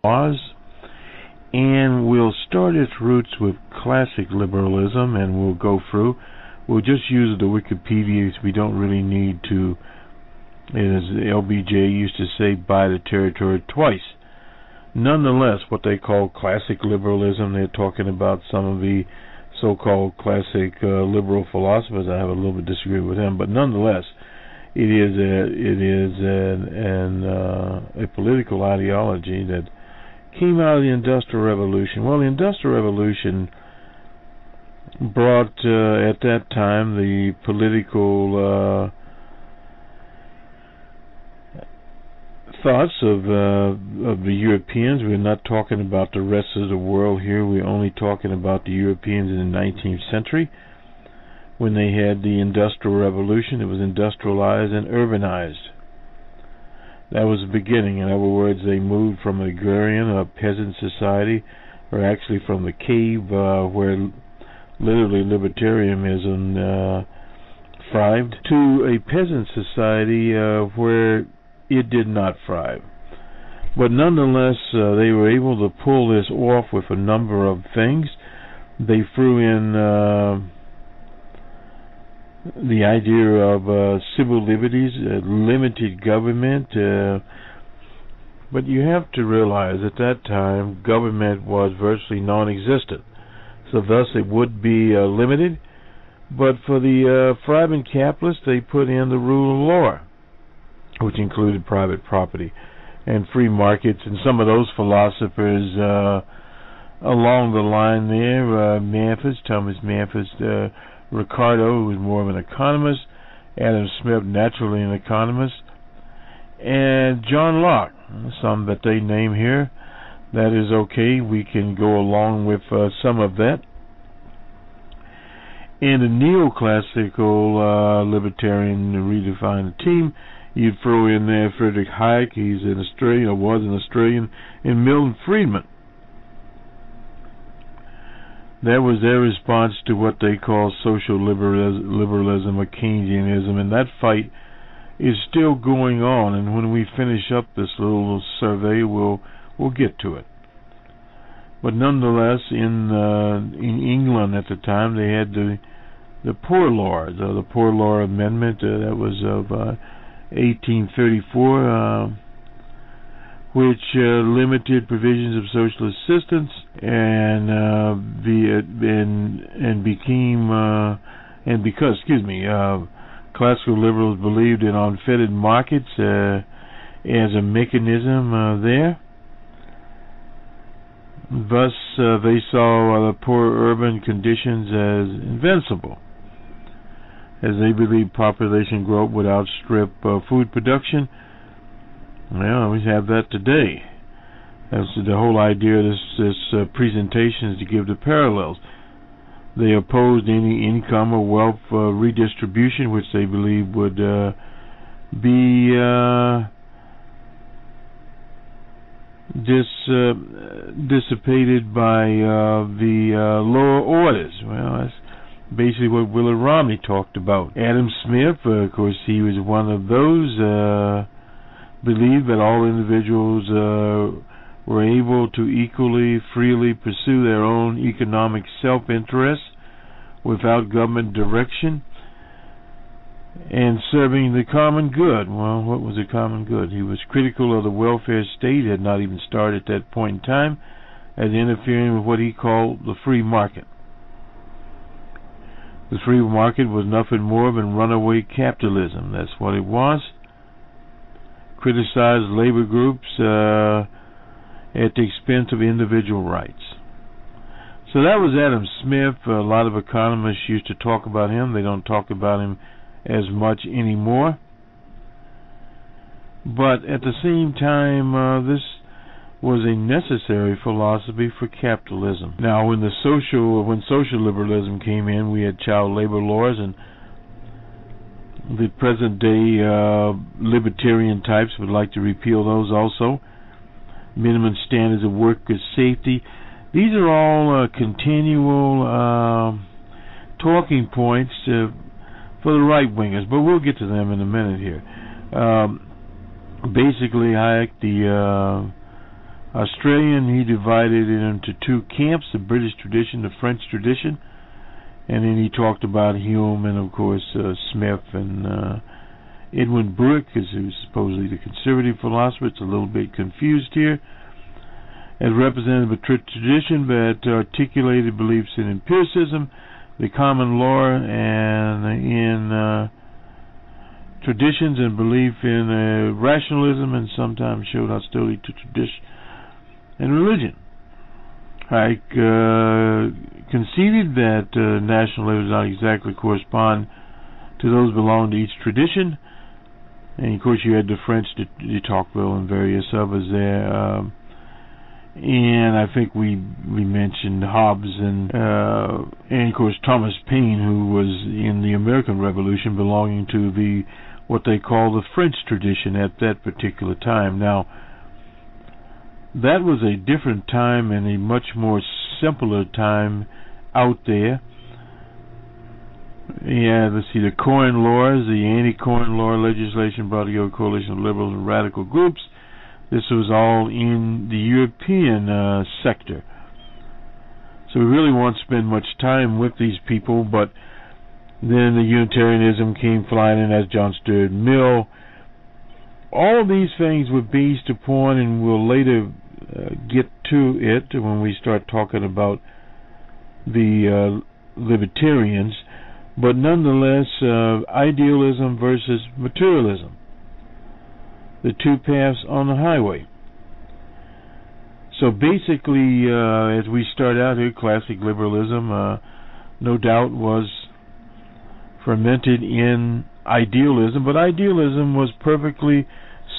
was, and we'll start its roots with classic liberalism, and we'll go through. We'll just use the Wikipedia, because we don't really need to, as LBJ used to say, buy the territory twice. Nonetheless, what they call classic liberalism, they're talking about some of the so-called classic liberal philosophers. I have a little bit disagree with them, but nonetheless, it is a political ideology that came out of the Industrial Revolution. Well, the Industrial Revolution brought at that time the political thoughts of the Europeans. We're not talking about the rest of the world here. We're only talking about the Europeans in the 19th century, when they had the Industrial Revolution. It was industrialized and urbanized. That was the beginning. In other words, they moved from agrarian, a peasant society, or actually from the cave where literally libertarianism thrived, to a peasant society where it did not thrive. But nonetheless, they were able to pull this off with a number of things. They threw in the idea of civil liberties, limited government, but you have to realize at that time government was virtually non-existent, so thus it would be limited. But for the thriving capitalists, they put in the rule of law, which included private property and free markets, and some of those philosophers along the line there, Thomas Malthus, Ricardo, who was more of an economist, Adam Smith, naturally an economist, and John Locke, some that they name here. That is okay, we can go along with some of that. And the neoclassical libertarian redefined the team. You'd throw in there Friedrich Hayek, he's an Australian, or was an Australian, and Milton Friedman. That was their response to what they call social liberalism or Keynesianism, and that fight is still going on. And when we finish up this little survey, we'll get to it. But nonetheless, in England at the time, they had the Poor Laws, the Poor Law Amendment that was of 1834, which limited provisions of social assistance and because classical liberals believed in unfettered markets as a mechanism there. Thus, they saw the poor urban conditions as invincible, as they believed population growth would outstrip food production. Well, we have that today. That's the whole idea of this presentation, is to give the parallels. They opposed any income or wealth redistribution, which they believed would be dissipated by the lower orders. Well, that's basically what Willard Romney talked about. Adam Smith, of course, he was one of those, believed that all individuals were able to equally, freely pursue their own economic self-interest without government direction and serving the common good. Well, what was the common good? He was critical of the welfare state, had not even started at that point in time, as interfering with what he called the free market. The free market was nothing more than runaway capitalism. That's what it was. Criticized labor groups at the expense of individual rights. So that was Adam Smith. A lot of economists used to talk about him. They don't talk about him as much anymore. But at the same time, this was a necessary philosophy for capitalism. Now, when social liberalism came in, we had child labor laws, and the present day libertarian types would like to repeal those also. Minimum standards of workers' safety. These are all continual talking points for the right-wingers, but we'll get to them in a minute here. Basically, Hayek, the Australian, he divided it into two camps, the British tradition, the French tradition, and then he talked about Hume and, of course, Smith and Edwin Burke, because he was supposedly the conservative philosopher. It's a little bit confused here. As representative of a tradition that articulated beliefs in empiricism, the common law, and in traditions and belief in rationalism, and sometimes showed hostility to tradition and religion. I conceded that national labels not exactly correspond to those belonging to each tradition, and of course you had the French, de Tocqueville, and various others there. And I think we mentioned Hobbes and of course Thomas Paine, who was in the American Revolution, belonging to the what they call the French tradition at that particular time. Now, that was a different time and a much more simpler time out there. Yeah, let's see, the Corn Laws, the anti-Corn Law legislation brought together a coalition of liberal and radical groups. This was all in the European sector. So we really won't spend much time with these people, but then the Unitarianism came flying in as John Stuart Mill. All of these things were based upon, and we'll later get to it when we start talking about the Libertarians, but nonetheless, idealism versus materialism, the two paths on the highway. So basically, as we start out here, classic liberalism, no doubt, was fermented in idealism, but idealism was perfectly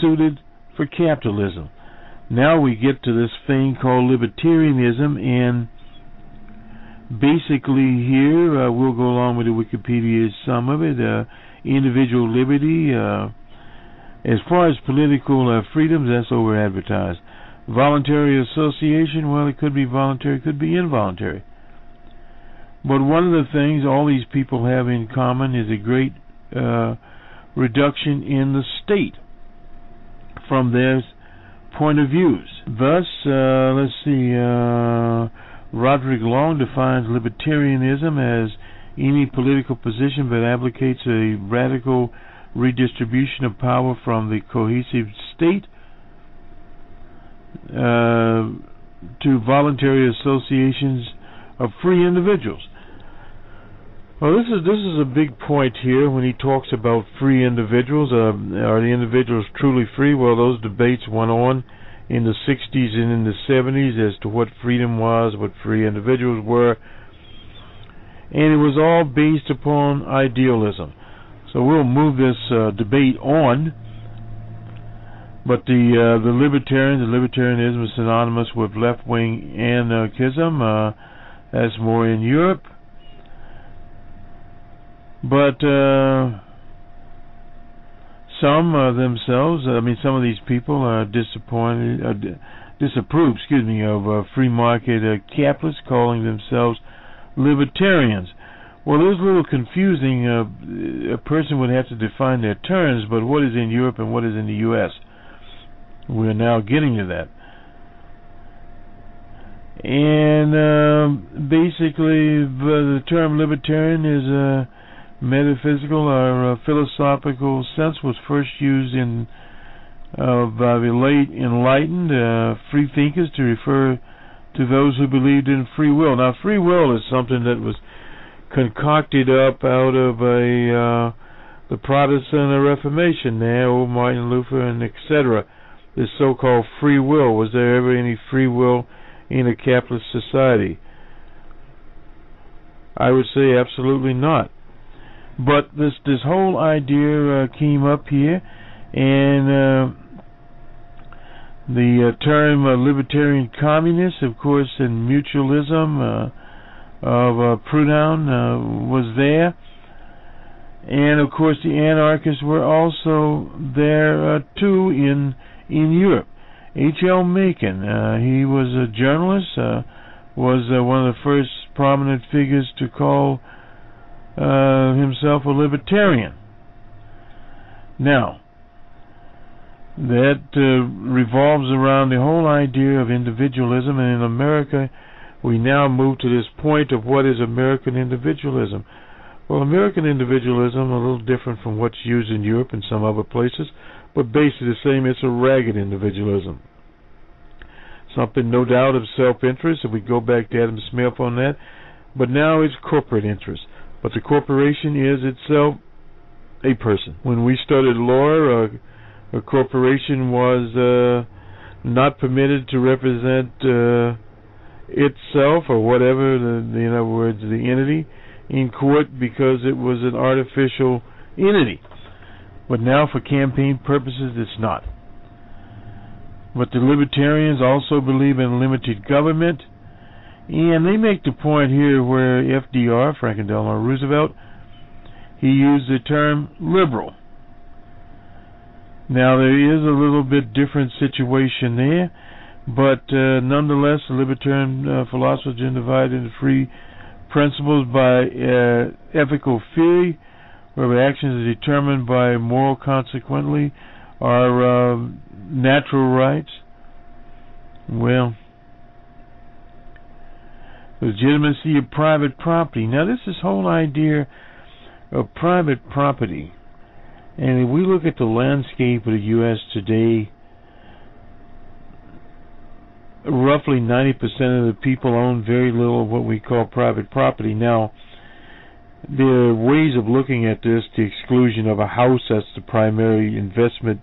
suited for capitalism. Now we get to this thing called libertarianism, and basically here, we'll go along with the Wikipedia sum of it, individual liberty. As far as political freedoms, that's over-advertised. Voluntary association, well, it could be voluntary, it could be involuntary. But one of the things all these people have in common is a great reduction in the state from their point of views. Thus, let's see, Roderick Long defines libertarianism as any political position that advocates a radical redistribution of power from the cohesive state to voluntary associations of free individuals. Well, this is a big point here when he talks about free individuals. Are the individuals truly free? Well, those debates went on in the 60s and in the 70s as to what freedom was, what free individuals were, and it was all based upon idealism. So we'll move this debate on. But the libertarianism is synonymous with left-wing anarchism. That's more in Europe. But some themselves, some of these people are disapprove, of free market capitalists, calling themselves libertarians. Well, it was a little confusing. A person would have to define their terms, but what is in Europe and what is in the U.S.? We're now getting to that. And basically, the term libertarian is a metaphysical or philosophical sense, was first used in by the late enlightened free thinkers to refer to those who believed in free will. Now, free will is something that was concocted up out of the Protestant Reformation there, Martin Luther and etc. This so-called free will. Was there ever any free will in a capitalist society? I would say absolutely not. But this whole idea came up here, and the term libertarian communist, of course, and mutualism of Proudhon was there, and of course the anarchists were also there too in Europe. H.L. Mencken, he was a journalist, was one of the first prominent figures to call himself a libertarian. Now, that revolves around the whole idea of individualism, and in America we now move to this point of what is American individualism. Well, American individualism, a little different from what's used in Europe and some other places, but basically the same. It's a ragged individualism. Something, no doubt, of self-interest, if we go back to Adam Smith on that, but now it's corporate interest. But the corporation is itself a person. When we studied law, a corporation was not permitted to represent itself or whatever, in other words, the entity, in court because it was an artificial entity. But now for campaign purposes it's not. But the Libertarians also believe in limited government, and they make the point here where FDR, Franklin Delano Roosevelt, he used the term liberal. Now there is a little bit different situation there, but nonetheless the Libertarian philosophers are divided into three principles by ethical theory, where actions are determined by moral consequently, are natural rights. Well, legitimacy of private property. Now this whole idea of private property, and if we look at the landscape of the U.S. today, roughly 90% of the people own very little of what we call private property. Now, there are ways of looking at this, the exclusion of a house. That's the primary investment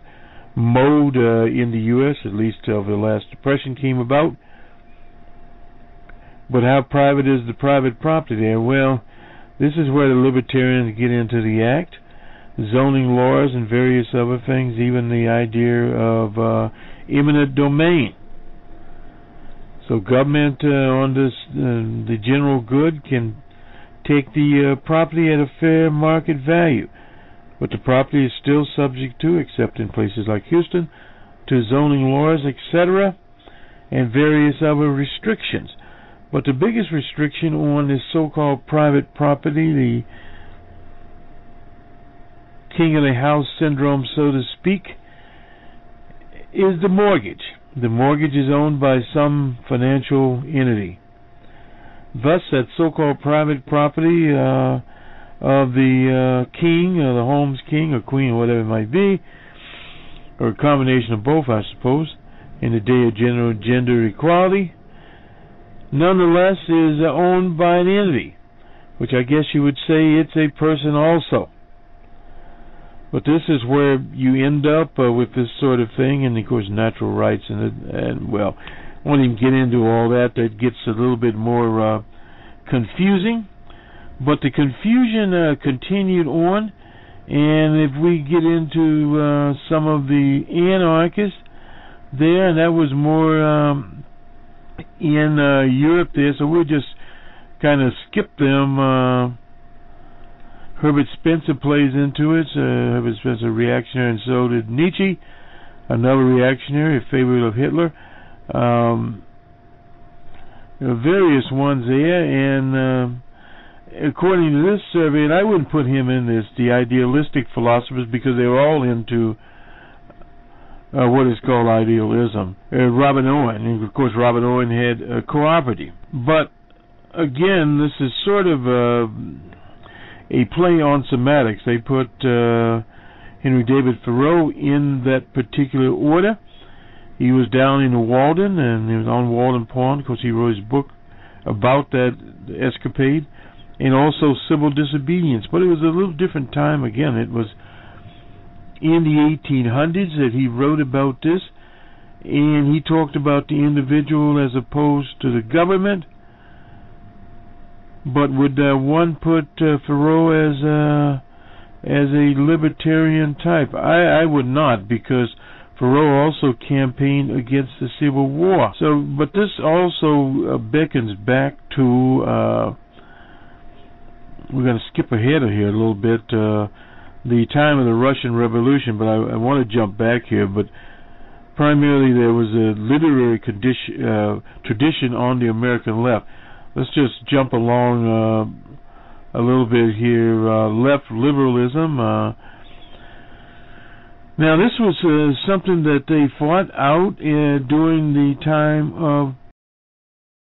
mode in the U.S., at least till the last Depression came about. But how private is the private property there? Well, this is where the Libertarians get into the act. Zoning laws and various other things, even the idea of eminent domain. So government on this, the general good, can take the property at a fair market value, but the property is still subject to, except in places like Houston, to zoning laws, etc., and various other restrictions. But the biggest restriction on this so-called private property, the king of the house syndrome, so to speak, is the mortgage. The mortgage is owned by some financial entity. Thus, that so-called private property of the king, or the home's king, or queen, or whatever it might be, or a combination of both, I suppose, in the day of general gender equality, nonetheless is owned by an entity, which I guess you would say it's a person also. But this is where you end up with this sort of thing, and of course natural rights, and well, I won't even get into all that. That gets a little bit more confusing. But the confusion continued on, and if we get into some of the anarchists there, and that was more in Europe there, so we'll just kind of skip them. Herbert Spencer plays into it. Herbert Spencer, reactionary, and so did Nietzsche, another reactionary, a favorite of Hitler. There are various ones there, and according to this survey, and I wouldn't put him in this, the idealistic philosophers, because they were all into what is called idealism. Robert Owen, and of course Robert Owen had a cooperative. But again, this is sort of a play on semantics. They put Henry David Thoreau in that particular order. He was down in Walden, and he was on Walden Pond because he wrote his book about that escapade, and also civil disobedience. But it was a little different time again. It was in the 1800s that he wrote about this, and he talked about the individual as opposed to the government. But would one put Thoreau as a libertarian type? I would not, because Thoreau also campaigned against the Civil War. So, but this also beckons back to we're going to skip ahead of here a little bit, the time of the Russian Revolution. But I want to jump back here. But primarily there was a literary tradition on the American left. Let's just jump along a little bit here. Left liberalism. Now, this was something that they fought out during the time of